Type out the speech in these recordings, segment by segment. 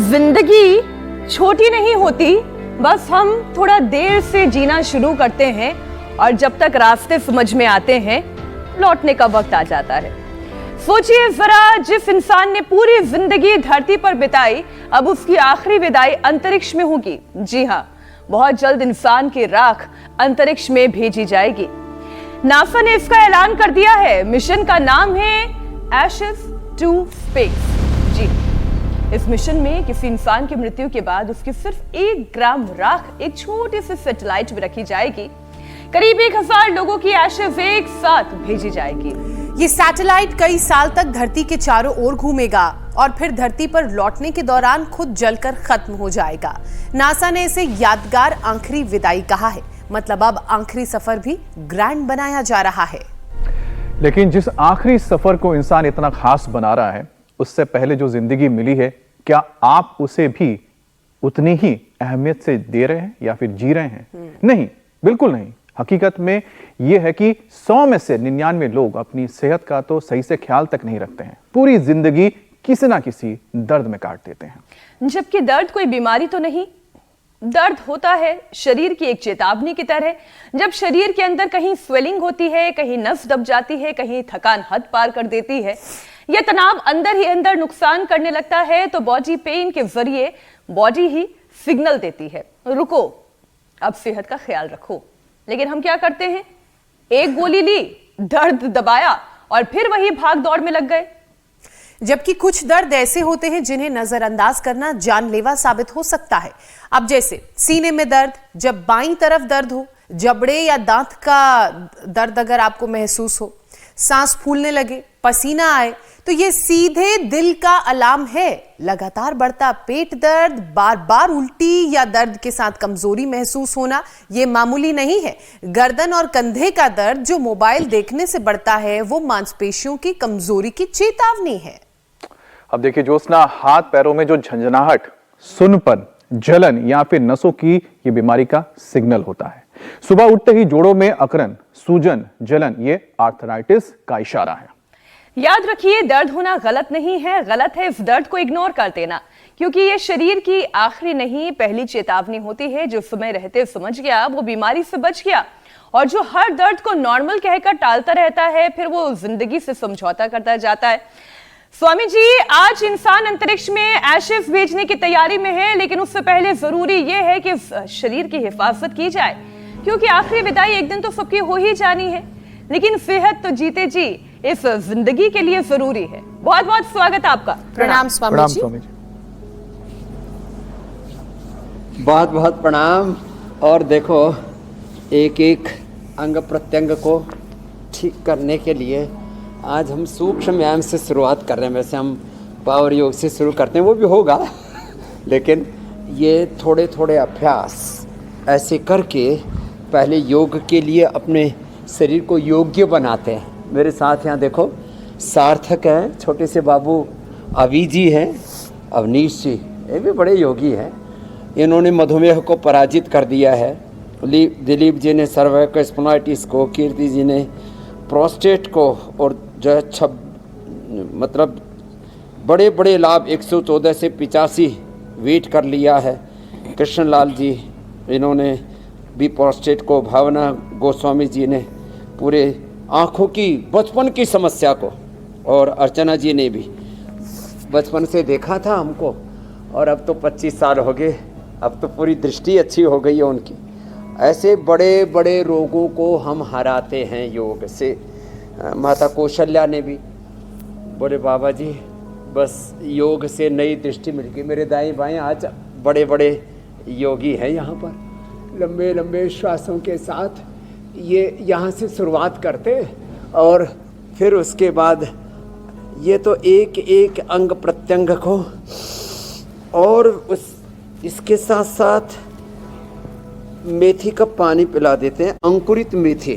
जिंदगी छोटी नहीं होती, बस हम थोड़ा देर से जीना शुरू करते हैं और जब तक रास्ते समझ में आते हैं लौटने का वक्त आ जाता है। सोचिए जरा, जिस इंसान ने पूरी जिंदगी धरती पर बिताई, अब उसकी आखिरी विदाई अंतरिक्ष में होगी। जी हाँ, बहुत जल्द इंसान की राख अंतरिक्ष में भेजी जाएगी। नासा ने इसका ऐलान कर दिया है। मिशन का नाम है एशेस टू स्पेस। जी, इस मिशन में किसी इंसान की मृत्यु के बाद उसकी सिर्फ 1 ग्राम राख एक छोटे से सैटेलाइट में रखी जाएगी। करीब 1000 लोगों की एशेस एक साथ भेजी जाएगी। ये सैटेलाइट कई साल तक धरती के चारों ओर घूमेगा और फिर धरती पर लौटने के दौरान खुद जलकर खत्म हो जाएगा। नासा ने इसे यादगार आखिरी विदाई कहा है। मतलब अब आखिरी सफर भी ग्रैंड बनाया जा रहा है। लेकिन जिस आखिरी सफर को इंसान इतना खास बना रहा है, उससे पहले जो जिंदगी मिली है, क्या आप उसे भी उतनी ही अहमियत से दे रहे हैं या फिर जी रहे हैं? नहीं, बिल्कुल नहीं। हकीकत में यह है कि 100 में से 99 लोग अपनी सेहत का तो सही से ख्याल तक नहीं रखते हैं। पूरी जिंदगी किसी ना किसी दर्द में काट देते हैं। जबकि दर्द कोई बीमारी तो नहीं, दर्द होता है शरीर की एक चेतावनी की तरह। जब शरीर के अंदर कहीं स्वेलिंग होती है, कहीं नस दब जाती है, कहीं थकान हद पार कर देती है, यह तनाव अंदर ही अंदर नुकसान करने लगता है, तो बॉडी पेन के जरिए बॉडी ही सिग्नल देती है, रुको, अब सेहत का ख्याल रखो। लेकिन हम क्या करते हैं? एक गोली ली, दर्द दबाया और फिर वही भाग दौड़ में लग गए। जबकि कुछ दर्द ऐसे होते हैं जिन्हें नजरअंदाज करना जानलेवा साबित हो सकता है। अब जैसे सीने में दर्द, जब बाईं तरफ दर्द हो, जबड़े या दांत का दर्द अगर आपको महसूस हो, सांस फूलने लगे, पसीना आए, तो ये सीधे दिल का अलार्म है। लगातार बढ़ता पेट दर्द, बार बार उल्टी या दर्द के साथ कमजोरी महसूस होना, ये मामूली नहीं है। गर्दन और कंधे का दर्द जो मोबाइल देखने से बढ़ता है, वो मांसपेशियों की कमजोरी की चेतावनी है। अब देखिए ज्योत्सना, हाथ पैरों में जो झंझनाहट, सुन्नपन, जलन या फिर नसों की ये बीमारी का सिग्नल होता है। सुबह उठते ही जोड़ों में अकड़न, सूजन, जलन, ये आर्थराइटिस का इशारा है। याद रखिए, दर्द होना गलत नहीं है, गलत है इस दर्द को इग्नोर कर देना, क्योंकि ये शरीर की आखिरी नहीं पहली चेतावनी होती है। जो समय रहते समझ गया वो बीमारी से बच गया, और जो हर दर्द को नॉर्मल कहकर टालता रहता है, फिर वो जिंदगी से समझौता करता जाता है। स्वामी जी, आज इंसान अंतरिक्ष में एशेस भेजने की तैयारी में है, लेकिन उससे पहले जरूरी यह है कि शरीर की हिफाजत की जाए, क्योंकि आखिरी विदाई एक दिन तो सबकी हो ही जानी है। लेकिन सेहत तो जीते जी इस जिंदगी के लिए जरूरी है। बहुत बहुत स्वागत है आपका। प्रणाम स्वामी जी। बहुत बहुत प्रणाम। और देखो, एक एक अंग प्रत्यंग को ठीक करने के लिए आज हम सूक्ष्म व्यायाम से शुरुआत कर रहे हैं। वैसे हम पावर योग से शुरू करते हैं, वो भी होगा, लेकिन ये थोड़े थोड़े अभ्यास ऐसे करके पहले योग के लिए अपने शरीर को योग्य बनाते हैं। मेरे साथ यहाँ देखो, सार्थक हैं, छोटे से बाबू अवी जी हैं, अवनीश जी, ये भी बड़े योगी हैं। इन्होंने मधुमेह को पराजित कर दिया है। दिलीप जी ने सर्वाइकल स्पोनाइटिस को, कीर्ति जी ने प्रोस्टेट को, और जो है मतलब बड़े बड़े लाभ 114 से 85 वेट कर लिया है। कृष्णलाल जी, इन्होंने भी प्रोस्टेट को, भावना गोस्वामी जी ने पूरे आँखों की बचपन की समस्या को, और अर्चना जी ने भी बचपन से देखा था हमको, और अब तो 25 साल हो गए, अब तो पूरी दृष्टि अच्छी हो गई है उनकी। ऐसे बड़े बड़े रोगों को हम हराते हैं योग से। माता कौशल्या ने भी बोले, बाबा जी बस योग से नई दृष्टि मिल गई। मेरे दाएं बाएं आज बड़े बड़े योगी हैं यहाँ पर, लंबे लंबे श्वासों के साथ ये यहाँ से शुरुआत करते, और फिर उसके बाद ये तो एक एक अंग प्रत्यंग को, और इसके साथ साथ मेथी का पानी पिला देते हैं। अंकुरित मेथी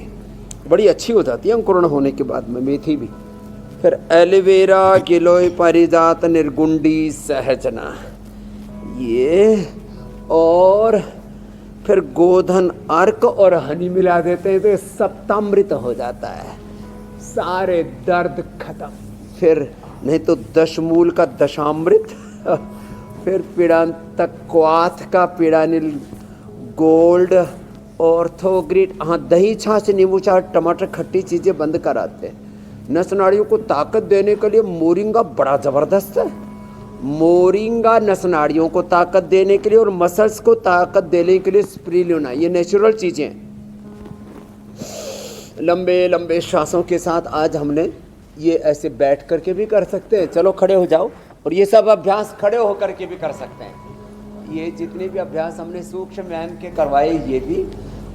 बड़ी अच्छी हो जाती है अंकुरण होने के बाद में, मेथी भी। फिर एलोवेरा गिलोय पारिजात निर्गुंडी सहजना, ये, और फिर गोधन अर्क और हनी मिला देते हैं, तो ये सप्तामृत हो जाता है, सारे दर्द खत्म। फिर नहीं तो दशमूल का दशामृत, फिर पीड़ांतक क्वाथ का पीड़ानिल गोल्ड, ऑर्थोग्रिड, हाँ दही छाछ नींबू चाट टमाटर खट्टी चीज़ें बंद कराते हैं। नस नाड़ियों को ताकत देने के लिए मोरिंगा बड़ा ज़बरदस्त है। मोरिंगा नस नाड़ियों को ताकत देने के लिए और मसल्स को ताकत देने के लिए स्पिरुलिना, ये नेचुरल चीज़ें हैं। लंबे लंबे श्वासों के साथ आज हमने ये ऐसे बैठ करके भी कर सकते हैं, चलो खड़े हो जाओ, और ये सब अभ्यास खड़े होकर के भी कर सकते हैं। ये जितने भी अभ्यास हमने सूक्ष्म व्यायाम के करवाए ये भी,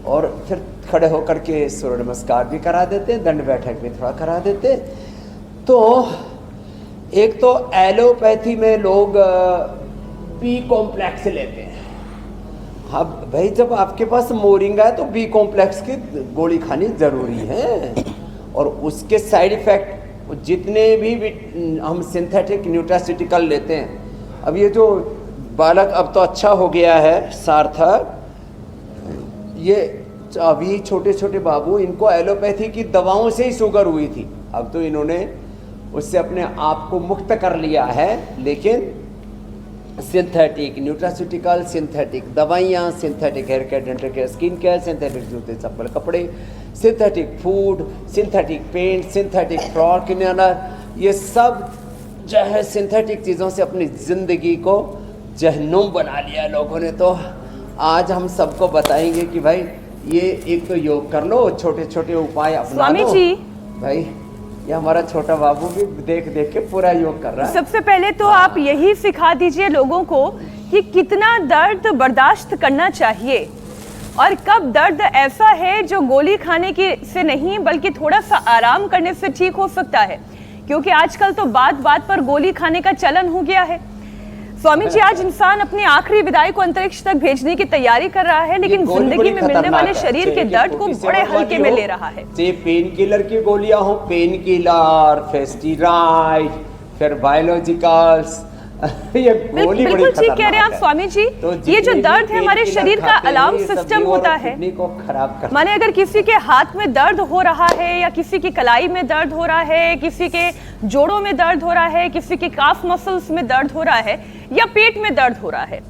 और फिर खड़े होकर के सूर्य नमस्कार भी करा देते हैं, दंड बैठक भी थोड़ा करा देते हैं। तो एक तो एलोपैथी में लोग बी कॉम्प्लेक्स लेते हैं। अब भाई जब आपके पास मोरिंगा है तो बी कॉम्प्लेक्स की गोली खानी ज़रूरी है, और उसके साइड इफ़ेक्ट जितने भी हम सिंथेटिक न्यूट्रास्यूटिकल लेते हैं। अब ये जो बालक अब तो अच्छा हो गया है सार्थक, ये अभी छोटे छोटे बाबू, इनको एलोपैथी की दवाओं से ही शुगर हुई थी, अब तो इन्होंने उससे अपने आप को मुक्त कर लिया है। लेकिन सिंथेटिक न्यूट्रास्यूटिकल, सिंथेटिक दवाइयाँ, synthetic hair care, dental care, skin care, synthetic जूते चप्पल कपड़े, synthetic food, synthetic paint, synthetic frock inner, ये सब जो है सिंथेटिक चीज़ों से अपनी ज़िंदगी को जहन्नुम बना लिया लोगों ने। तो आज हम सबको बताएंगे कि भाई ये एक तो योग कर लो, छोटे छोटे उपाय अपना स्वामी लो। जी, भाई ये हमारा छोटा बाबू भी देख देख के पूरा योग कर रहा है। सबसे पहले तो आप यही सिखा दीजिए लोगों को कि कितना दर्द बर्दाश्त करना चाहिए, और कब दर्द ऐसा है जो गोली खाने की से नहीं बल्कि थोड़ा सा आराम करने से ठीक हो सकता है, क्योंकि आजकल तो बात बात पर गोली खाने का चलन हो गया है। स्वामी जी, आज इंसान अपनी आखिरी विदाई को अंतरिक्ष तक भेजने की तैयारी कर रहा है, लेकिन जिंदगी में मिलने वाले शरीर के दर्द को बड़े हल्के में ले रहा है। चाहे पेन किलर की गोलियां हो, पेन किलर, फेस्टिराइड, फिर बायोलॉजिकल्स, ये गोली बड़ी बिल्कुल ठीक कह रहे हैं आप खतरनाक है। स्वामी जी। तो ये जो जितने दर्द भी है हमारे पेन किलर शरीर का खाते हैं, अलार्म ये सब सिस्टम लीवर होता और है। किडनी को खराब करता है। माने अगर किसी के हाथ में दर्द हो रहा है, या किसी की कलाई में दर्द हो रहा है, किसी के जोड़ों में दर्द हो रहा है, किसी के काफ मसल्स में दर्द हो रहा है, या पेट में दर्द हो रहा है,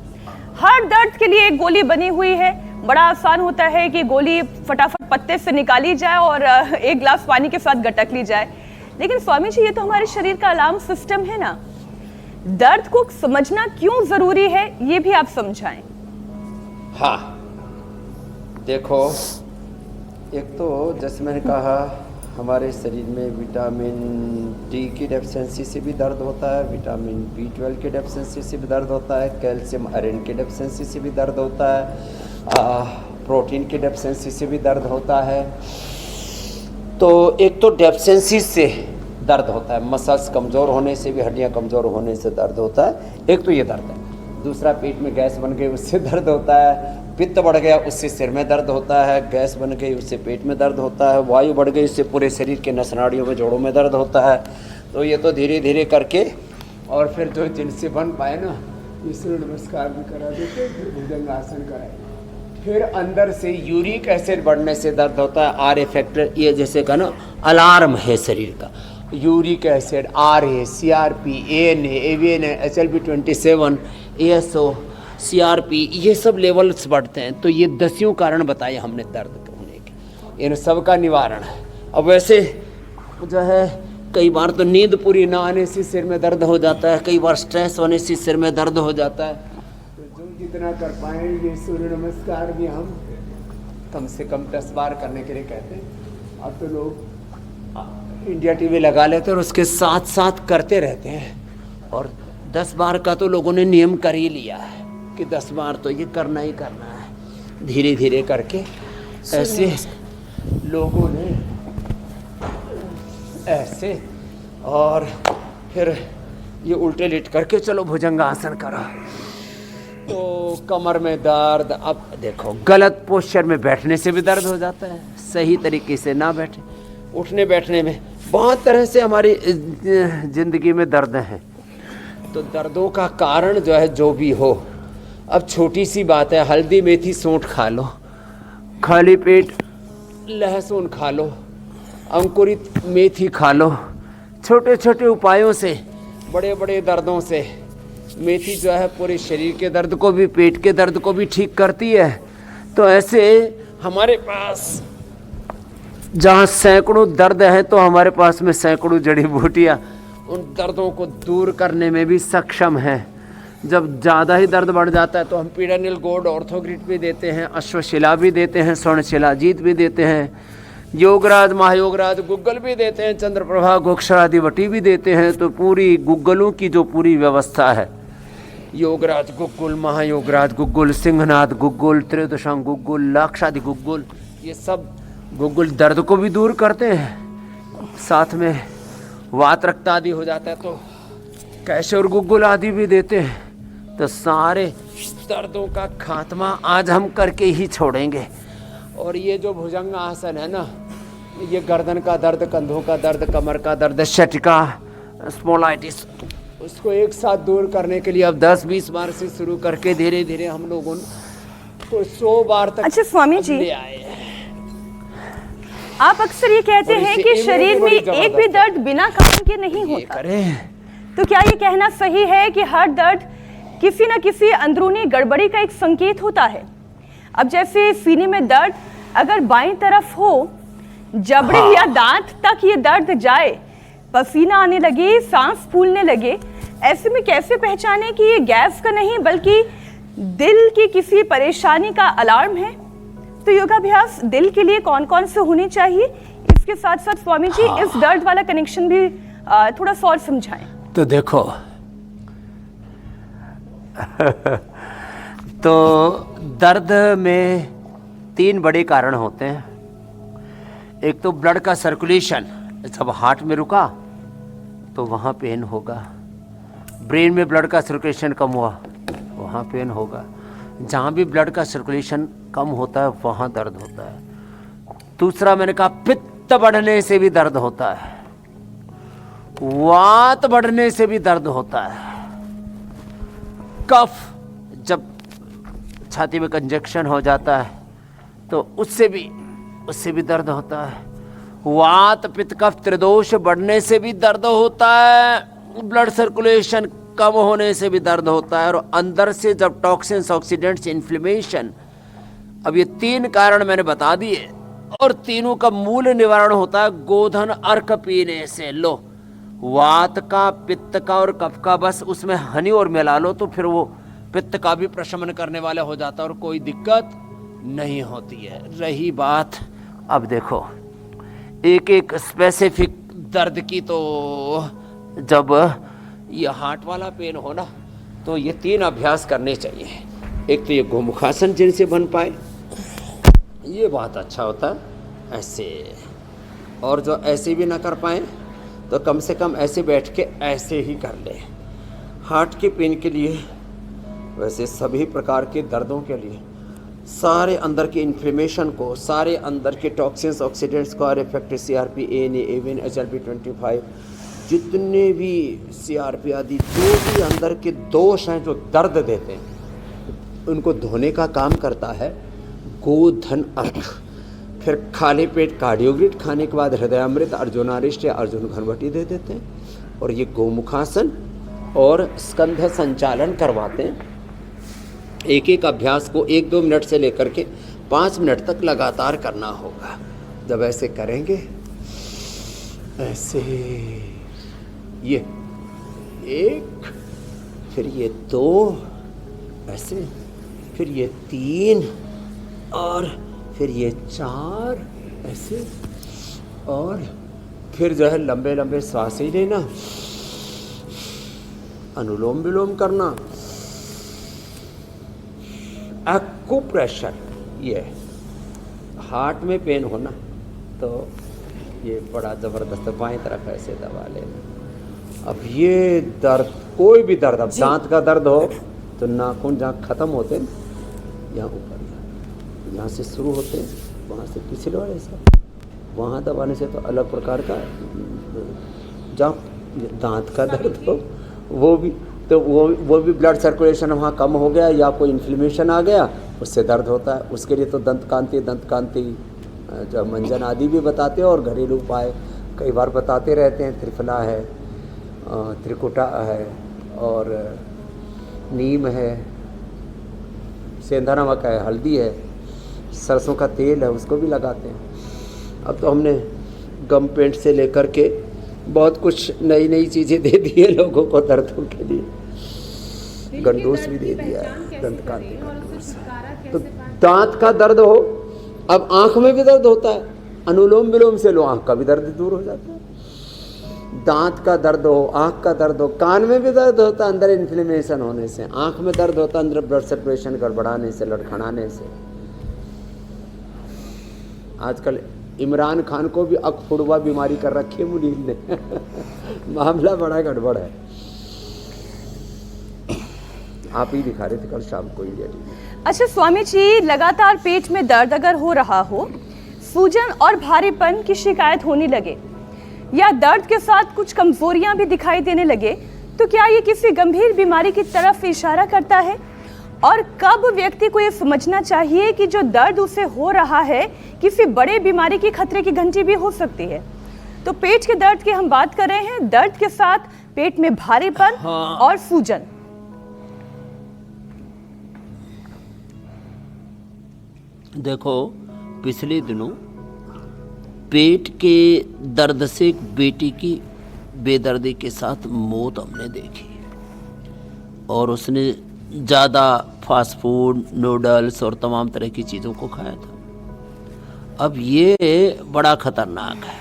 हर दर्द के लिए एक गोली बनी हुई है। बड़ा आसान होता है कि गोली फटाफट पत्ते से निकाली जाए और एक गिलास पानी के साथ गटक ली जाए, लेकिन स्वामी जी ये तो हमारे शरीर का अलार्म सिस्टम है ना। दर्द को समझना क्यों जरूरी है ये भी आप समझाएं। हाँ देखो, एक तो जैसे मैंने कहा हमारे शरीर में विटामिन डी की डेफिशिएंसी से भी दर्द होता है, विटामिन B12 की डेफिशिएंसी से भी दर्द होता है, कैल्शियम आयरन की डेफिशिएंसी से भी दर्द होता है, प्रोटीन की डेफिशिएंसी से भी दर्द होता है। तो एक तो डेफिशिएंसी से दर्द होता है, मसल्स कमज़ोर होने से भी, हड्डियां कमज़ोर होने से दर्द होता है, एक तो ये दर्द है। दूसरा, पेट में गैस बन गई उससे दर्द होता है, पित्त बढ़ गया उससे सिर में दर्द होता है, गैस बन गई उससे पेट में दर्द होता है, वायु बढ़ गई उससे पूरे शरीर के नस नाड़ियों में, जोड़ों में दर्द होता है। तो ये तो धीरे धीरे करके, और फिर जो जिनसे बन पाए ना, सूर्य नमस्कार भी करा देते, फिर भुजंग आसन कराए, फिर अंदर से यूरिक एसिड बढ़ने से दर्द होता है। आर फैक्टर, ये जैसे का ना अलार्म है शरीर का, uric acid, RA, CRP, ANA, AVNA, HLB27, ASO, CRP, ये सब लेवल्स बढ़ते हैं। तो ये 10 कारण बताए हमने दर्द होने के, इन सब का निवारण है। अब वैसे जो है कई बार तो नींद पूरी ना आने से सिर में दर्द हो जाता है, कई बार स्ट्रेस होने से सिर में दर्द हो जाता है। तो जो जितना कर पाए ये सूर्य नमस्कार भी हम कम से कम 10 बार करने के लिए कहते हैं। अब तो लोग इंडिया टीवी लगा लेते हैं और उसके साथ साथ करते रहते हैं, और 10 बार का तो लोगों ने नियम कर ही लिया है कि 10 बार तो ये करना ही करना है। धीरे धीरे करके ऐसे लोगों ने ऐसे, और फिर ये उल्टे लेट करके चलो भुजंगासन करो, तो कमर में दर्द। अब देखो गलत पोस्चर में बैठने से भी दर्द हो जाता है, सही तरीके से ना बैठे, उठने बैठने में बहुत तरह से हमारी ज़िंदगी में दर्द हैं। तो दर्दों का कारण जो है जो भी हो, अब छोटी सी बात है, हल्दी मेथी सौंठ खा लो, खाली पेट लहसुन खा लो, अंकुरित मेथी खा लो, छोटे छोटे उपायों से बड़े बड़े दर्दों से मेथी जो है पूरे शरीर के दर्द को भी, पेट के दर्द को भी ठीक करती है। तो ऐसे हमारे पास जहाँ सैकड़ों दर्द है तो हमारे पास में सैकड़ों जड़ी बूटियाँ उन दर्दों को दूर करने में भी सक्षम है। जब ज़्यादा ही दर्द बढ़ जाता है तो हम पीडानिल गोल्ड ऑर्थोग्रिट भी देते हैं, अश्वशिला भी देते हैं, स्वर्ण शिलाजीत भी देते हैं, योगराज महायोगराज गुग्गल भी देते हैं, चंद्रप्रभा गोक्षरादिवटी भी देते हैं। तो पूरी गुग्गलों की जो पूरी व्यवस्था है, योगराज गुग्गुल, महायोगराज गुग्गुल, सिंहनाथ गुग्गुल, त्रयोदशांग गुग्गुल, लाक्षादि गुग्गुल, ये सब गुग्गुल दर्द को भी दूर करते हैं। साथ में वात रक्त आदि हो जाता है तो कैशोर गुग्गुल आदि भी देते हैं। तो सारे दर्दों का खात्मा आज हम करके ही छोड़ेंगे। और ये जो भुजंग आसन है ना, ये गर्दन का दर्द, कंधों का दर्द, कमर का दर्द, शटिका, स्पोलाइटिस, उसको एक साथ दूर करने के लिए अब 10-20 बार से शुरू करके धीरे धीरे हम लोग उनको 100 बार तक अच्छा स्वामी जी, ले आए हैं। आप अक्सर ये कहते और हैं इससे कि इम्यूनिटी शरीर में बड़ी एक भी जबरदस्त दर्द बिना कारण के नहीं ये होता, करें तो क्या ये कहना सही है कि हर दर्द किसी न किसी अंदरूनी गड़बड़ी का एक संकेत होता है? अब जैसे सीने में दर्द अगर बाईं तरफ हो, जबड़े या दांत तक ये दर्द जाए, पसीना आने लगे, सांस फूलने लगे, ऐसे में कैसे पहचाने कि ये गैस का नहीं बल्कि दिल की किसी परेशानी का अलार्म है? तो योगाभ्यास दिल के लिए कौन कौन से होने चाहिए? इसके साथ साथ स्वामी जी इस दर्द वाला कनेक्शन भी थोड़ा सा और समझाएं। तो देखो तो दर्द में 3 बड़े कारण होते हैं। एक तो ब्लड का सर्कुलेशन, जब हार्ट में रुका तो वहाँ पेन होगा। ब्रेन में ब्लड का सर्कुलेशन कम हुआ, वहाँ पेन होगा। जहाँ भी ब्लड का सर्कुलेशन कम होता है वहाँ दर्द होता है। दूसरा मैंने कहा पित्त बढ़ने से भी दर्द होता है, वात बढ़ने से भी दर्द होता है, कफ जब छाती में कंजक्शन हो जाता है तो उससे भी दर्द होता है, वात पित्त कफ त्रिदोष बढ़ने से भी दर्द होता है, ब्लड सर्कुलेशन कम होने से भी दर्द होता है, और अंदर से जब टॉक्सिन्स, ऑक्सीडेंट्स, इन्फ्लेमेशन, अब ये 3 कारण मैंने बता दिए और तीनों का मूल निवारण होता है गोधन अर्क पीने से। लो, वात का, पित्त का और कफ का, बस उसमें हनी और मिला लो तो फिर वो पित्त का भी प्रशमन करने वाला हो जाता है और कोई दिक्कत नहीं होती है। रही बात, अब देखो एक एक स्पेसिफिक दर्द की, तो जब ये हार्ट वाला पेन हो ना तो ये 3 अभ्यास करने चाहिए। एक तो ये गोमुखासन जिनसे बन पाए, ये बहुत अच्छा होता है ऐसे, और जो ऐसे भी ना कर पाए तो कम से कम ऐसे बैठ के ऐसे ही कर ले। हार्ट के पेन के लिए, वैसे सभी प्रकार के दर्दों के लिए, सारे अंदर के इन्फ्लेमेशन को, सारे अंदर के टॉक्सिन्स, ऑक्सीडेंट्स को, effect CRP, ANA, AVN, HLP25, जितने भी CRP आदि जो भी अंदर के दोष हैं जो दर्द देते हैं, उनको धोने का काम करता है गोधन अर्क। फिर खाली पेट कार्डियोग्रिट खाने के बाद हृदयामृत, अर्जुनारिष्ट या अर्जुन घनवटी दे देते हैं, और ये गोमुखासन और स्कंध संचालन करवाते हैं। एक एक अभ्यास को 1-2 मिनट से लेकर के 5 मिनट तक लगातार करना होगा। जब ऐसे करेंगे, ऐसे ये 1, फिर ये 2, ऐसे, फिर ये 3, और फिर ये 4, ऐसे, और फिर जो है लंबे लंबे सांस ही लेना, अनुलोम विलोम करना, एक्यूप्रेशर। ये हार्ट में पेन होना तो ये बड़ा ज़बरदस्त, बाएं तरफ ऐसे दबा लेना। अब ये दर्द, कोई भी दर्द, अब दांत का दर्द हो तो नाखून जहाँ ख़त्म होते हैं, यहाँ ऊपर, यहाँ से शुरू होते हैं, वहाँ से पिछले वाले से, वहाँ दबाने से तो अलग प्रकार का, जहाँ दांत का दर्द हो वो भी, तो वो भी ब्लड सर्कुलेशन वहाँ कम हो गया या कोई इन्फ्लेमेशन आ गया, उससे दर्द होता है। उसके लिए तो दंत कांति जो मंजन आदि भी बताते हैं, और घरेलू उपाय कई बार बताते रहते हैं। त्रिफला है, त्रिकुटा है, और नीम है, सेंधा नमक है, हल्दी है, सरसों का तेल है, उसको भी लगाते हैं। अब तो हमने गम पेंट से लेकर के बहुत कुछ नई नई चीज़ें दे दी है लोगों को दर्दों के लिए। गंडूस भी दे दिया है, दंतकांति गंडूस। तो दांत का दर्द हो, अब आँख में भी दर्द होता है, अनुलोम विलोम से लो आँख का भी दर्द दूर हो जाता है। दांत का दर्द हो, आँख का दर्द हो, कान में भी दर्द होता है अंदर इन्फ्लेमेशन होने से, आँख में दर्द होता है अंदर ब्लड सर्कुलेशन गड़बड़ाने से, लड़खड़ाने से। आजकल इमरान खान को भी अकफुड़वा बीमारी कर रखी है मुनीर ने मामला बड़ा गड़बड़ है। आप ही दिखा रहे थे कल शाम को इंडिया टीवी में। अच्छा स्वामी जी, लगातार पेट में दर्द अगर हो रहा हो, सूजन और भारीपन की शिकायत होने लगे या दर्द के साथ कुछ कमजोरियां भी दिखाई देने लगे, तो क्या ये किसी गंभीर बीमारी की तरफ इशारा करता है? और कब व्यक्ति को ये समझना चाहिए कि जो दर्द उसे हो रहा है किसी बड़े बीमारी की खतरे की घंटी भी हो सकती है? तो पेट के दर्द की हम बात कर रहे हैं, दर्द के साथ पेट में भारीपन और सूजन। देखो, पिछले दिनों पेट के दर्द से एक बेटी की बेदर्दी के साथ मौत हमने देखी, और उसने ज़्यादा फास्ट फूड, नूडल्स और तमाम तरह की चीज़ों को खाया था। अब ये बड़ा खतरनाक है।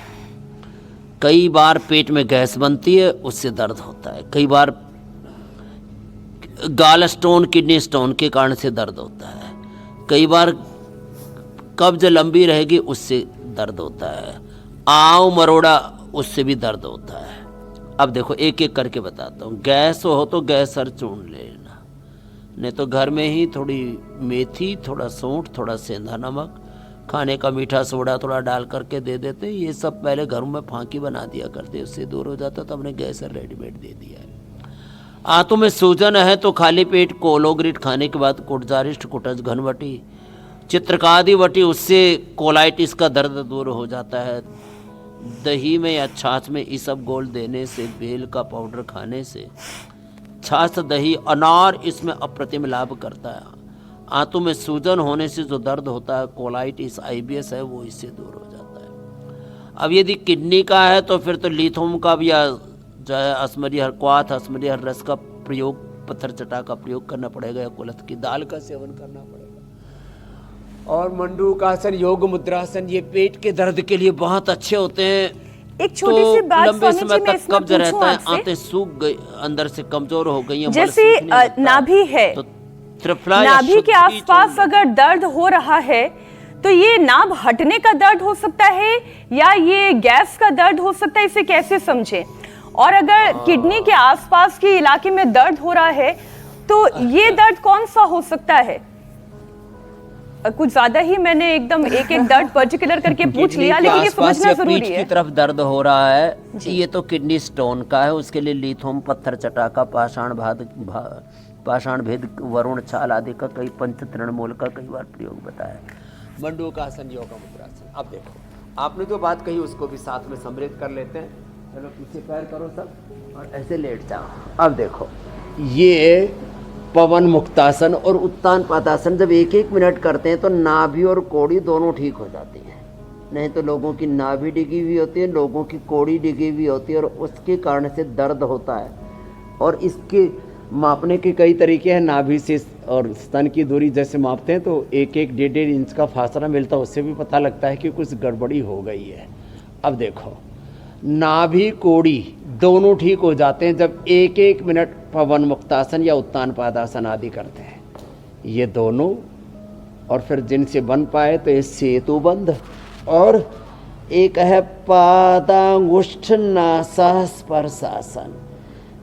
कई बार पेट में गैस बनती है, उससे दर्द होता है। कई बार गाल स्टोन, किडनी स्टोन के कारण से दर्द होता है। कई बार कब्ज लंबी रहेगी, उससे दर्द होता है। आँव मरोड़ा, उससे भी दर्द होता है। अब देखो, एक एक करके बताता हूँ। गैस हो तो गैसर चूर्ण लेना, नहीं तो घर में ही थोड़ी मेथी, थोड़ा सौंठ, थोड़ा सेंधा नमक, खाने का मीठा सोडा थोड़ा डाल करके दे देते। ये सब पहले घरों में फांकी बना दिया करते, उससे दूर हो जाता। तो हमने गैसर रेडीमेड दे दिया है। आंतों में सूजन है तो खाली पेट कोलोग्रिट खाने के बाद कुटजारिष्ट, कुटज, घनवटी, चित्रकादि वटी, उससे कोलाइटिस का दर्द दूर हो जाता है। दही में या छाछ में इसबगोल देने से, बेल का पाउडर खाने से, छाछ, दही, अनार इसमें अप्रतिम लाभ करता है। आंतों में सूजन होने से जो दर्द होता है, कोलाइटिस, IBS है, वो इससे दूर हो जाता है। अब यदि किडनी का है तो फिर तो लिथोम का भी या जो है असमरी क्वाथ, असमरी रस का प्रयोग, पत्थर चटा का प्रयोग करना पड़ेगा, या कुल्थ की दाल का सेवन करना पड़ेगा। और मंडूकासन, योग मुद्रासन, ये पेट के दर्द के लिए बहुत अच्छे होते हैं। एक छोटी सी बात लंबे स्वामी समय जी, मैं तक इसमें कब्ज रहता है, पूछूं आंतें सूख गई, अंदर से कमजोर हो गई हैं, जैसे मल सूखने लगता नाभि है, तो त्रिफला या नाभि शुद्ध के बीज आसपास अगर दर्द हो रहा है तो ये नाभ हटने का दर्द हो सकता है या ये गैस का दर्द हो सकता है, इसे कैसे समझें? और अगर किडनी के आसपास के इलाके में दर्द हो रहा है तो ये दर्द कौन सा हो सकता है? कुछ ज्यादा ही मैंने एकदम एक एक दर्द पर्टिकुलर करके पूछ लिया, लेकिन ये समझना जरूरी पीठ है। की तरफ दर्द हो रहा है, ये तो किडनी स्टोन का है। उसके लिए लिथोम, पत्थर चटा का, पाषाण भेद, वरुण छाल आदि का, कई पंच तृणमूल का कई बार प्रयोग बताया। मंडूकासन, योग मुद्रासन। अब देखो, आपने जो बात कही उसको भी साथ में सम्मिलित कर लेते हैं। चलो पीछे पैर करो सब और ऐसे लेट जाओ। अब देखो, ये पवन मुक्तासन और उत्तान पादासन जब एक एक मिनट करते हैं तो नाभि और कोड़ी दोनों ठीक हो जाती हैं। नहीं तो लोगों की नाभि डिगी हुई होती है, लोगों की कोड़ी डिगी हुई होती है, और उसके कारण से दर्द होता है। और इसके मापने के कई तरीके हैं। नाभि से और स्तन की दूरी जैसे मापते हैं तो 1-1, 1.5 इंच का फासला मिलता है, उससे भी पता लगता है कि कुछ गड़बड़ी हो गई है। अब देखो, नाभि कोड़ी दोनों ठीक हो जाते हैं जब 1-1 मिनट पवन मुक्तासन या उत्तान पादासन आदि करते हैं, ये दोनों। और फिर जिनसे बन पाए तो ये सेतु बंध, और एक है पादांगुष्ठ नासास्पर्शासन।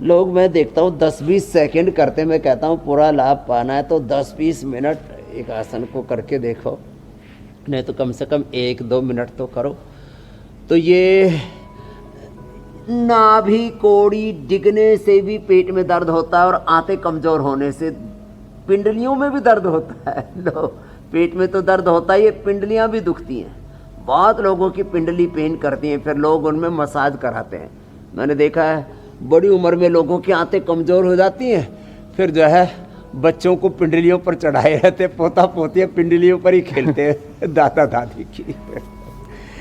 लोग मैं देखता हूँ 10-20 सेकंड करते, मैं कहता हूँ पूरा लाभ पाना है तो 10-20 मिनट एक आसन को करके देखो, नहीं तो कम से कम 1-2 मिनट तो करो। तो ये नाभि कोड़ी डिगने से भी पेट में दर्द होता है, और आंतें कमजोर होने से पिंडलियों में भी दर्द होता है। लो, पेट में तो दर्द होता है, ये पिंडलियां भी दुखती हैं। बहुत लोगों की पिंडली पेन करती हैं, फिर लोग उनमें मसाज कराते हैं। मैंने देखा है बड़ी उम्र में लोगों की आंतें कमज़ोर हो जाती हैं, फिर जो है बच्चों को पिंडलियों पर चढ़ाए रहते, पोता पोतियाँ पिंडलियों पर ही खेलते हैं दादा दादी की।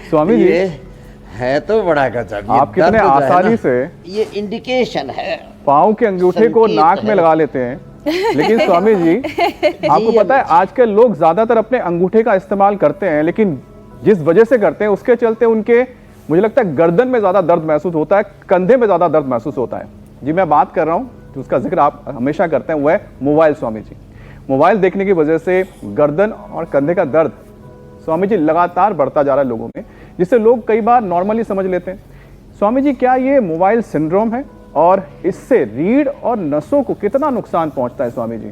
स्वामी जी, ये है तो बड़ा गजब। ये आप कितने दर्द जो है आसानी ना, से ये इंडिकेशन है। पाँव के अंगूठे को संकेत नाक में है। लगा लेते हैं, लेकिन स्वामी जी आपको पता है आजकल लोग ज्यादातर अपने अंगूठे का इस्तेमाल करते हैं, लेकिन जिस वजह से करते हैं उसके चलते उनके, मुझे लगता है गर्दन में ज्यादा दर्द महसूस होता है, कंधे में ज्यादा दर्द महसूस होता है। जी मैं बात कर रहा हूँ, उसका जिक्र आप हमेशा करते हैं, वो है मोबाइल। स्वामी जी, मोबाइल देखने की वजह से गर्दन और कंधे का दर्द स्वामी जी लगातार बढ़ता जा रहा है लोगों में, जिससे लोग कई बार नॉर्मली समझ लेते हैं। स्वामी जी, क्या ये मोबाइल सिंड्रोम है और इससे रीढ़ और नसों को कितना नुकसान पहुंचता है स्वामी जी?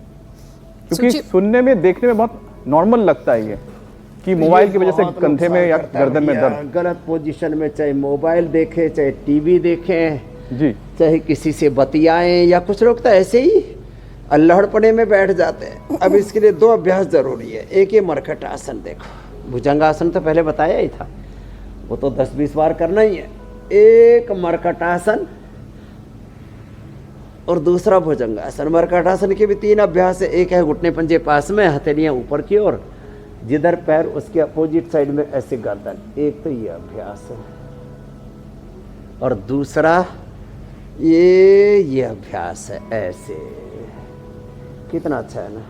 क्योंकि सुनने में देखने में बहुत नॉर्मल लगता है ये कि मोबाइल की वजह से बहुत कंधे में या नुकसान करता है गर्दन में भैया। दर्द। गलत पोजीशन में चाहे मोबाइल देखें, चाहे टीवी देखें, जी चाहे किसी से बतियाएं, या कुछ लोग तो ऐसे ही अल्हड़पने में बैठ जाते हैं। अब इसके लिए 2 अभ्यास जरूरी है। एक ये मरकट आसन, देखो भुजंगासन तो पहले बताया ही था, वो तो 10-20 बार करना ही है। एक मरकट आसन और दूसरा भुजंगासन। मरकटासन के भी 3 अभ्यास है। एक है घुटने पंजे पास में, हथेलियां ऊपर की ओर, जिधर पैर उसके अपोजिट साइड में ऐसे गर्दन। एक तो ये अभ्यास है, और दूसरा ये अभ्यास है ऐसे। कितना अच्छा है ना।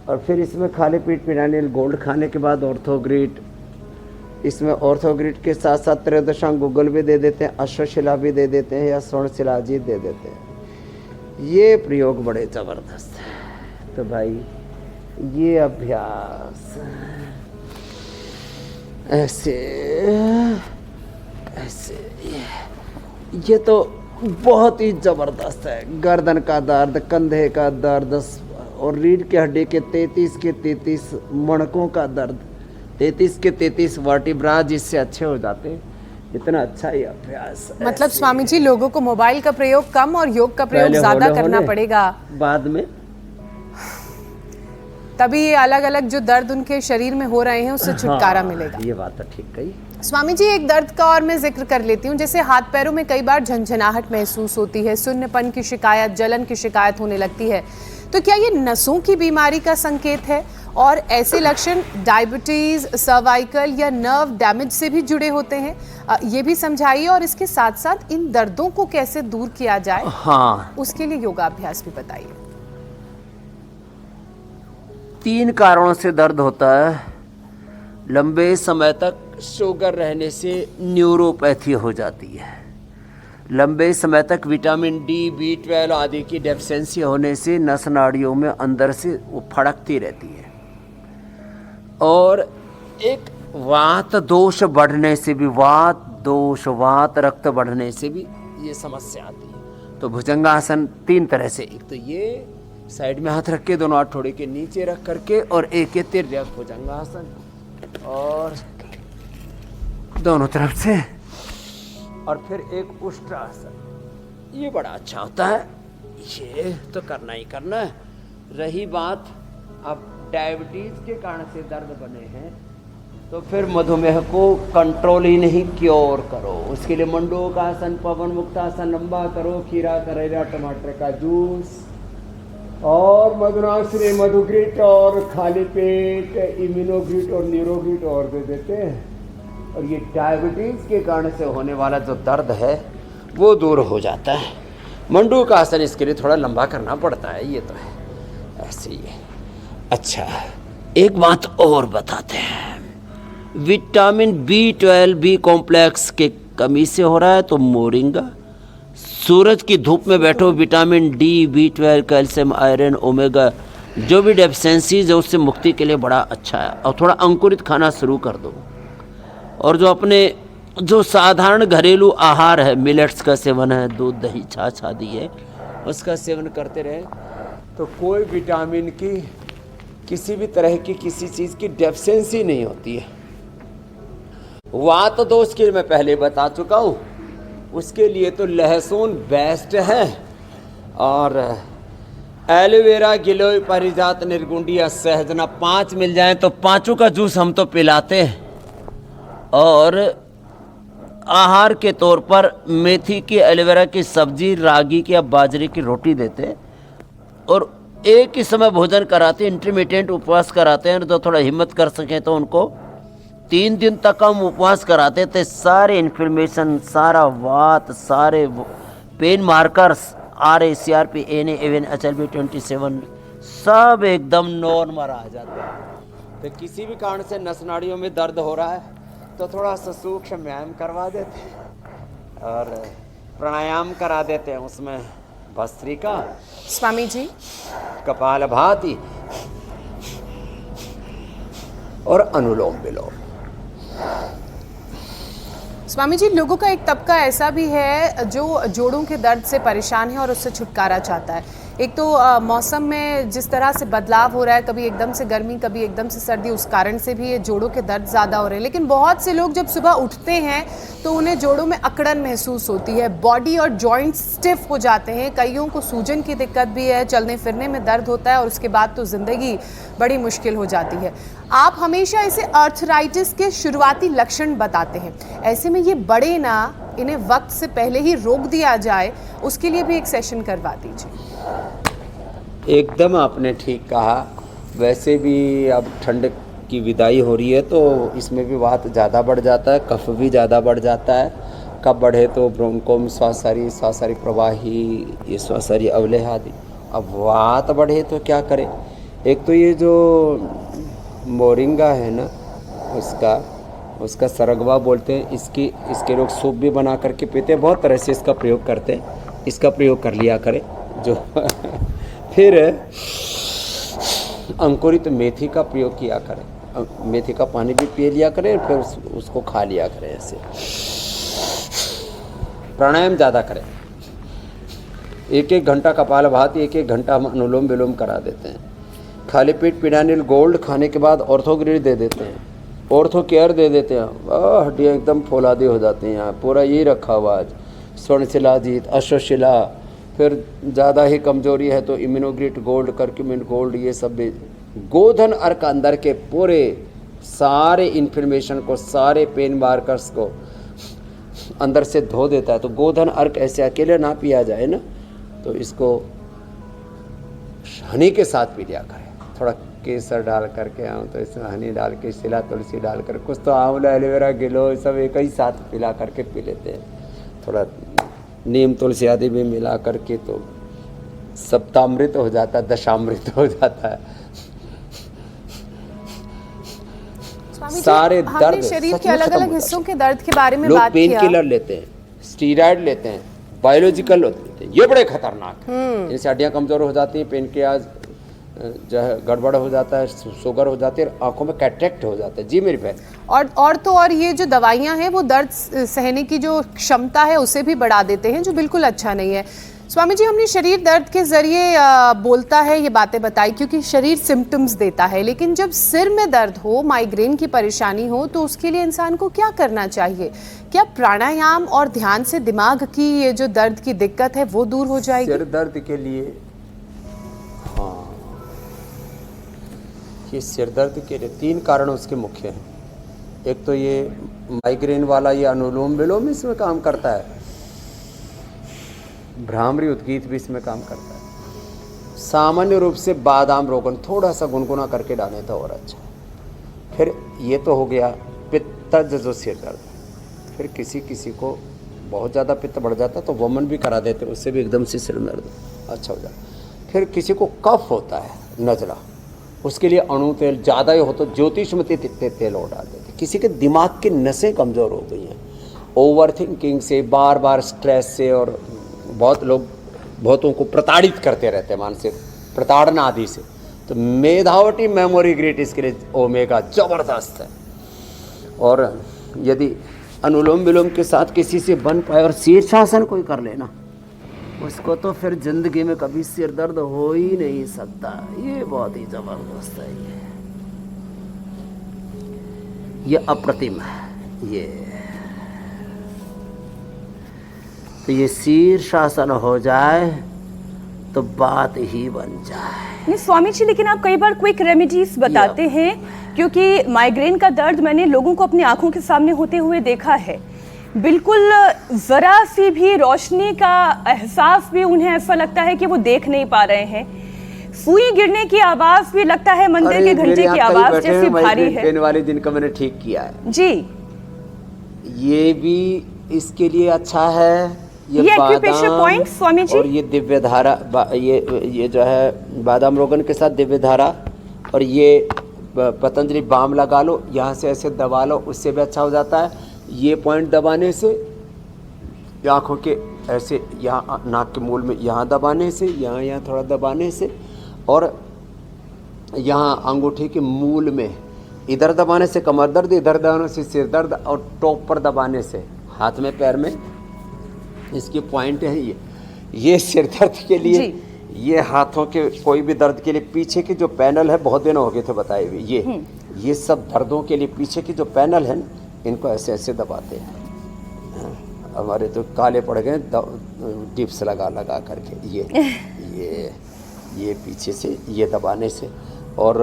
और फिर इसमें खाली पेट पिरानियल गोल्ड खाने के बाद ऑर्थोग्रिड, इसमें ऑर्थोग्रिड के साथ साथ त्रयोदशांग गूगल भी दे देते हैं, अश्वशिला भी दे देते हैं, या स्वर्ण शिलाजी दे देते हैं। ये प्रयोग बड़े ज़बरदस्त है। तो भाई ये अभ्यास ऐसे ऐसे, ये तो बहुत ही ज़बरदस्त है। गर्दन का दर्द, कंधे का दर्द, और रीढ़ के हड्डी के 33 के 33 मणकों का दर्द, 33 के 33 वर्टिब्रा जिससे अच्छे हो जाते हैं। इतना अच्छा ही अभ्यास है। मतलब स्वामी जी, लोगों को मोबाइल का प्रयोग कम और योग का प्रयोग ज्यादा करना पड़ेगा, बाद में तभी ये अलग अलग जो दर्द उनके शरीर में हो रहे हैं उससे छुटकारा मिलेगा। ये बात तो ठीक कही। स्वामी जी, एक दर्द का और मैं जिक्र कर लेती हूँ। जैसे हाथ पैरों में कई बार झंझनाहट महसूस होती है, शून्यपन की शिकायत, जलन की शिकायत होने लगती है, तो क्या ये नसों की बीमारी का संकेत है? और ऐसे लक्षण डायबिटीज, सर्वाइकल या नर्व डैमेज से भी जुड़े होते हैं? ये भी समझाइए, और इसके साथ साथ इन दर्दों को कैसे दूर किया जाए, हाँ, उसके लिए योगाभ्यास भी बताइए। 3 कारणों से दर्द होता है। लंबे समय तक शुगर रहने से न्यूरोपैथी हो जाती है। लंबे समय तक विटामिन डी, B12 आदि की डेफिशिएंसी होने से नस नाड़ियों में अंदर से वो फड़कती रहती है। और एक वात दोष बढ़ने से भी, वात दोष, वात रक्त बढ़ने से भी ये समस्या आती है। तो भुजंगासन 3 तरह से, एक तो ये साइड में हाथ रख के दोनों हाथ थोड़े के नीचे रख करके, और एक ये तिर्यक भुजंगासन, और दोनों तरफ से, और फिर एक उष्ट्रासन। ये बड़ा अच्छा होता है, ये तो करना ही करना है। रही बात अब डायबिटीज के कारण से दर्द बने हैं, तो फिर मधुमेह को कंट्रोल ही नहीं, क्योर करो। उसके लिए मंडूकासन, पवन मुक्तासन, लंबा करो, खीरा, करेला, टमाटर का जूस, और मधुनाश्री, मधुग्रिट, और खाली पेट इम्यूनोग्रिट और न्यूरोग्रिट और दे देते हैं। और ये डायबिटीज के कारण से होने वाला जो दर्द है वो दूर हो जाता है। मंडूकासन इसके लिए थोड़ा लंबा करना पड़ता है, ये तो है, ऐसे ही है। अच्छा, एक बात और बताते हैं। विटामिन B12, B कॉम्प्लेक्स के कमी से हो रहा है तो मोरिंगा। सूरज की धूप में बैठो, vitamin D, B12, calcium, iron, omega, जो भी डेफिशिएंसीज है उससे मुक्ति के लिए बड़ा अच्छा है। और थोड़ा अंकुरित खाना शुरू कर दो। और जो अपने जो साधारण घरेलू आहार है, मिलेट्स का सेवन है, दूध, दही, छाछ आदि है, उसका सेवन करते रहे तो कोई विटामिन की, किसी भी तरह की किसी चीज़ की डेफिशिएंसी नहीं होती है। वात दोष के लिए मैं पहले बता चुका हूँ, उसके लिए तो लहसुन बेस्ट है। और एलोवेरा, गिलोय, पारिजात, निर्गुंडी, सहजना 5 मिल जाएं तो 5 का जूस हम तो पिलाते हैं। और आहार के तौर पर मेथी की, एलोवेरा की सब्जी, रागी की या बाजरे की रोटी देते। और एक ही समय भोजन कराते हैं, इंटरमीडिएट उपवास कराते हैं, तो थोड़ा हिम्मत कर सकें तो उनको 3 दिन तक हम उपवास कराते थे। सारे इन्फ्लेमेशन, सारा वात, सारे pen markers RA-CRP, NA, AVN, HLB-27 सब एकदम नॉर्मल आ जाते हैं। तो किसी भी कारण से नस नाड़ियों में दर्द हो रहा है तो थोड़ा सा सूक्ष्म व्यायाम करवा देते हैं और प्राणायाम करा देते हैं। उसमें भस्त्रिका, स्वामी जी, कपालभाति और अनुलोम विलोम। स्वामी जी, लोगों का एक तबका ऐसा भी है जो जोड़ों के दर्द से परेशान है और उससे छुटकारा चाहता है। एक तो मौसम में जिस तरह से बदलाव हो रहा है, कभी एकदम से गर्मी, कभी एकदम से सर्दी, उस कारण से भी ये जोड़ों के दर्द ज़्यादा हो रहे हैं। लेकिन बहुत से लोग जब सुबह उठते हैं तो उन्हें जोड़ों में अकड़न महसूस होती है, बॉडी और जॉइंट स्टिफ हो जाते हैं, कईयों को सूजन की दिक्कत भी है, चलने फिरने में दर्द होता है और उसके बाद तो ज़िंदगी बड़ी मुश्किल हो जाती है। आप हमेशा इसे आर्थराइटिस के शुरुआती लक्षण बताते हैं, ऐसे में ये बढ़े ना, इन्हें वक्त से पहले ही रोक दिया जाए, उसके लिए भी एक सेशन करवा दीजिए। एकदम आपने ठीक कहा। वैसे भी अब ठंड की विदाई हो रही है तो इसमें भी वात ज़्यादा बढ़ जाता है, कफ भी ज़्यादा बढ़ जाता है। कफ बढ़े तो ब्रोंकोम, श्वासारी प्रवाही, ये श्वासारी अवलेह आदि। अब वात बढ़े तो क्या करें? एक तो ये जो मोरिंगा है ना, उसका सरगवा बोलते हैं, इसके लोग सूप भी बना करके पीते हैं, बहुत तरह से इसका प्रयोग करते हैं। इसका प्रयोग कर लिया करें जो फिर अंकुरित मेथी का प्रयोग किया करें, मेथी का पानी भी पी लिया करें, फिर उसको खा लिया करें। ऐसे प्राणायाम ज़्यादा करें, 1-1 घंटा कपालभाति, 1-1 घंटा हम अनुलोम विलोम करा देते हैं। खाली पेट पिडानिल गोल्ड खाने के बाद ऑर्थोग्रिड दे देते हैं, ऑर्थो केयर दे देते हैं, हड्डियाँ एकदम फौलादी हो जाती हैं। यहाँ पूरा ये रखा हुआ आज स्वर्णशिलाजीत, अश्वशिला, फिर ज़्यादा ही कमजोरी है तो इम्यूनोग्रिड गोल्ड, करक्यूमिन गोल्ड, ये सब भी। गोधन अर्क अंदर के पूरे सारे इन्फ्लेमेशन को, सारे पेन मार्कर्स को अंदर से धो देता है। तो गोधन अर्क ऐसे अकेले ना पिया जाए ना, तो इसको हनी के साथ पी लिया करें। थोड़ा केसर डाल करके तो इसमें हनी डाल के, शिला तुलसी डाल कर, कुछ तो आंवला, एलोवेरा, गिलो, सब एक ही साथ पिला करके पी लेते हैं। थोड़ा नीम तुलसी आदि भी मिला करके तो सप्तामृत हो जाता है, दशामृत हो जाता है। सारे दर्द, शरीर के अलग अलग हिस्सों के दर्द के बारे में लोग बात पेन किया। किलर लेते हैं, स्टीरॉयड लेते हैं, बायोलॉजिकल लेते हैं, ये बड़े खतरनाक है। इनसे हड्डियाँ कमजोर हो जाती हैं, पेन के आज जो है गड़बड़ हो जाता है, शुगर हो जाती है, आंखों में कैटरेक्ट हो जाता है। जी मेरी बहन। और ये जो दवाइयां हैं वो दर्द सहने की जो क्षमता है उसे भी बढ़ा देते हैं, जो बिल्कुल अच्छा नहीं है। स्वामी जी, हमने शरीर दर्द के जरिए बोलता है, ये बातें बताई क्योंकि शरीर सिम्टम्स देता है, लेकिन जब सिर में दर्द हो, माइग्रेन की परेशानी हो, तो उसके लिए इंसान को क्या करना चाहिए? क्या प्राणायाम और ध्यान से दिमाग की ये जो दर्द की दिक्कत है वो दूर हो जाएगी? सिर दर्द के लिए, हाँ, ये सिर दर्द के लिए 3 कारण उसके मुख्य हैं। एक तो ये माइग्रेन वाला ये अनुलोम विलोम इसमें काम करता है, भ्रामरी उद्गीत भी इसमें काम करता है। सामान्य रूप से बादाम रोगन थोड़ा सा गुनगुना करके डालें तो और अच्छा। फिर ये तो हो गया पित्तज जो सिर दर्द। फिर किसी को बहुत ज़्यादा पित्त बढ़ जाता तो वमन भी करा देते, उससे भी एकदम से सिर दर्द अच्छा हो जाता। फिर किसी को कफ होता है, नजला, उसके लिए अणु तेल ज़्यादा ही हो तो ज्योतिषमती तेल और डाल देते। किसी के दिमाग की नसें कमज़ोर हो गई हैं ओवर थिंकिंग से, बार बार स्ट्रेस से, और बहुत लोग बहुतों को प्रताड़ित करते रहते हैं मानसिक प्रताड़ना आदि से, तो मेधावटी मेमोरी ग्रेट इसके लिए ओमेगा ज़बरदस्त है। और यदि अनुलोम विलोम के साथ किसी से बन पाए और शीर्षासन कोई कर लेना, उसको तो फिर जिंदगी में कभी सिर दर्द हो ही नहीं सकता। ये बहुत ही जबरदस्त है, ये अप्रतिम है। तो ये शीर्षासन हो जाए तो बात ही बन जाए। नहीं स्वामी जी, लेकिन आप कई बार क्विक रेमेडीज बताते हैं, क्योंकि माइग्रेन का दर्द मैंने लोगों को अपनी आंखों के सामने होते हुए देखा है। बिल्कुल जरा सी भी रोशनी का एहसास भी उन्हें ऐसा लगता है कि वो देख नहीं पा रहे हैं। सुई गिरने की आवाज भी लगता है मंदिर के घंटे की आवाज जैसी भारी है। पेन वाले दिन का मैंने ठीक किया है जी। ये भी इसके लिए अच्छा है। ये एक्यूप्रेशर पॉइंट स्वामी जी। और ये दिव्य धारा, ये जो है बादाम रोगन के साथ दिव्य धारा, और ये पतंजलि बाम लगा लो, यहाँ से ऐसे दबा लो, उससे भी अच्छा हो जाता है। ये पॉइंट दबाने से, आँखों के ऐसे यहाँ नाक के मूल में यहाँ दबाने से, यहाँ थोड़ा दबाने से, और यहाँ अंगूठे के मूल में इधर दबाने से कमर दर्द, इधर दबाने से सिर दर्द, और टॉप पर दबाने से हाथ में पैर में इसके पॉइंट है। ये सिर दर्द के लिए, ये हाथों के कोई भी दर्द के लिए, पीछे के जो पैनल है बहुत दिन हो गए थे बताए हुए, ये सब दर्दों के लिए पीछे की जो पैनल है इनको ऐसे ऐसे दबाते हैं। हमारे तो काले पड़ गए डिप्स लगा लगा करके, ये पीछे से ये दबाने से, और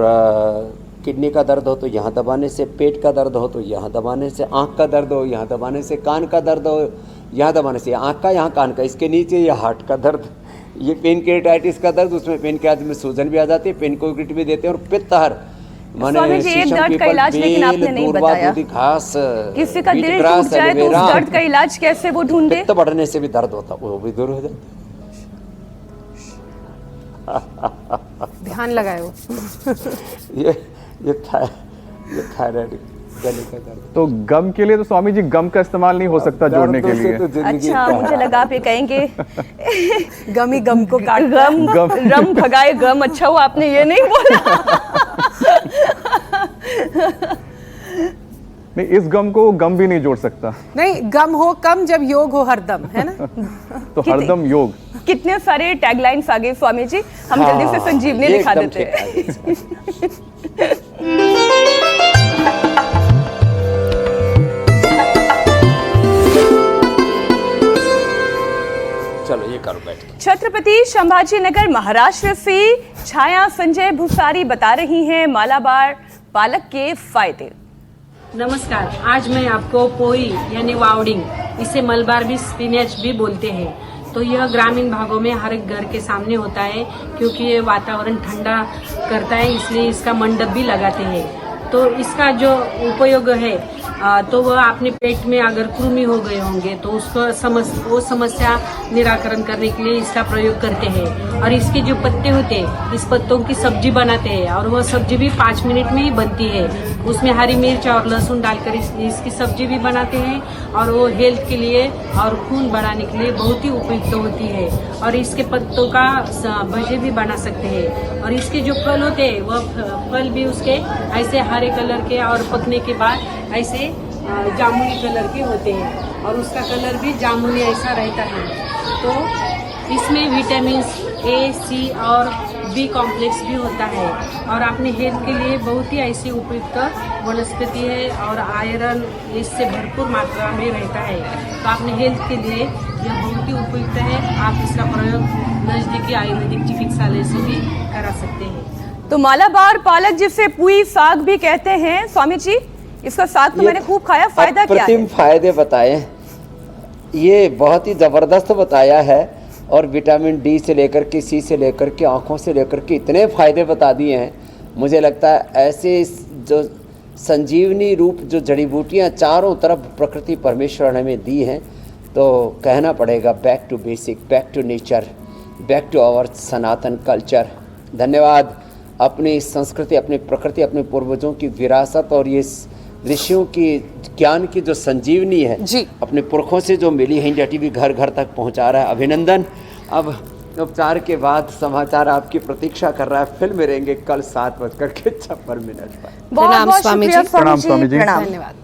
किडनी का दर्द हो तो यहाँ दबाने से, पेट का दर्द हो तो यहाँ दबाने से, आँख का दर्द हो यहाँ दबाने से, कान का दर्द हो यहाँ दबाने से, आँख का यहाँ कान का, इसके नीचे ये हार्ट का दर्द, ये पेनक्रियाटाइटिस का दर्द, उसमें पेनक्रियाज में सूजन भी आ जाती है, पेनक्रियाटिस भी देते हैं, और पित्तहर स्वामी जी, ये दर्द का इलाज लेकिन आपने नहीं बताया। घास, किसी का दिल टूट जाए तो उस दर्द का इलाज कैसे वो ढूंढे? पित्त बढ़ने से भी दर्द होता, वो भी दूर हो जाता। ध्यान लगाए ये थायराइड, गले का दर्द। तो गम के लिए तो स्वामी जी गम का इस्तेमाल नहीं हो सकता जोड़ने के लिए। तो अच्छा, मुझे लगा आप ये कहेंगे गम ही गम को काट, रम भगाए गम। अच्छा हुआ आपने ये नहीं बोला। नहीं, इस गम को गम भी नहीं जोड़ सकता। नहीं, गम हो कम जब योग हो हरदम, है ना। तो हरदम योग। कितने सारे टैगलाइंस आ गए स्वामी जी, हम जल्दी से संजीवनी लिखा देते हैं। चलो ये करो बैठ। छत्रपति संभाजीनगर महाराष्ट्र से छाया संजय भूसारी बता रही हैं मालाबार पालक के फायदे। नमस्कार, आज मैं आपको पोई यानी वावडिंग, इसे मलबार भी स्पिनेच भी बोलते हैं। तो यह ग्रामीण भागों में हर एक घर के सामने होता है, क्योंकि ये वातावरण ठंडा करता है, इसलिए इसका मंडप भी लगाते हैं। तो इसका जो उपयोग है तो वह अपने पेट में अगर कृमि हो गए होंगे तो उसको वो समस्या निराकरण करने के लिए इसका प्रयोग करते हैं। और इसके जो पत्ते होते हैं, इस पत्तों की सब्जी बनाते हैं, और वह सब्जी भी 5 मिनट में ही बनती है। उसमें हरी मिर्च और लहसुन डालकर इसकी सब्जी भी बनाते हैं, और वो हेल्थ के लिए और खून बढ़ाने के लिए बहुत ही उपयुक्त होती है। और इसके पत्तों का भजे भी बना सकते हैं। और इसके जो फल होते हैं वह फल भी उसके ऐसे हरे कलर के और पकने के बाद ऐसे जामुनी कलर के होते हैं, और उसका कलर भी जामुनी ऐसा रहता है। तो इसमें विटामिन ए, सी और बी कॉम्प्लेक्स भी होता है, और अपने हेल्थ के लिए बहुत ही ऐसी उपयुक्त वनस्पति है, और आयरन इससे भरपूर मात्रा में रहता है। तो अपने हेल्थ के लिए यह बहुत ही उपयुक्त है। आप इसका प्रयोग नज़दीकी आयुर्वेदिक चिकित्सालय से भी करा सकते हैं। तो मालाबार पालक जिसे पुई साग भी कहते हैं, स्वामी जी इसका साग तो मैंने खूब खाया, फायदा क्या है? अप्रतिम फायदे बताए, ये बहुत ही जबरदस्त बताया है। और विटामिन डी से लेकर के सी से लेकर के आँखों से लेकर के इतने फायदे बता दिए हैं। मुझे लगता है ऐसे जो संजीवनी रूप जो जड़ी बूटियाँ चारों तरफ प्रकृति परमेश्वर ने हमें दी हैं, तो कहना पड़ेगा back to basic, back to nature, back to our Sanatan culture. धन्यवाद। अपनी संस्कृति, अपनी प्रकृति, अपने पूर्वजों की विरासत और ये ऋषियों की ज्ञान की जो संजीवनी है जी, अपने पुरखों से जो मिली है, इंडिया टीवी घर घर तक पहुंचा रहा है। अभिनंदन। अब उपचार के बाद समाचार आपकी प्रतीक्षा कर रहा है। फिर मिलेंगे कल 7:56 पर। प्रणाम स्वामी जी। प्रणाम स्वामी जी। धन्यवाद।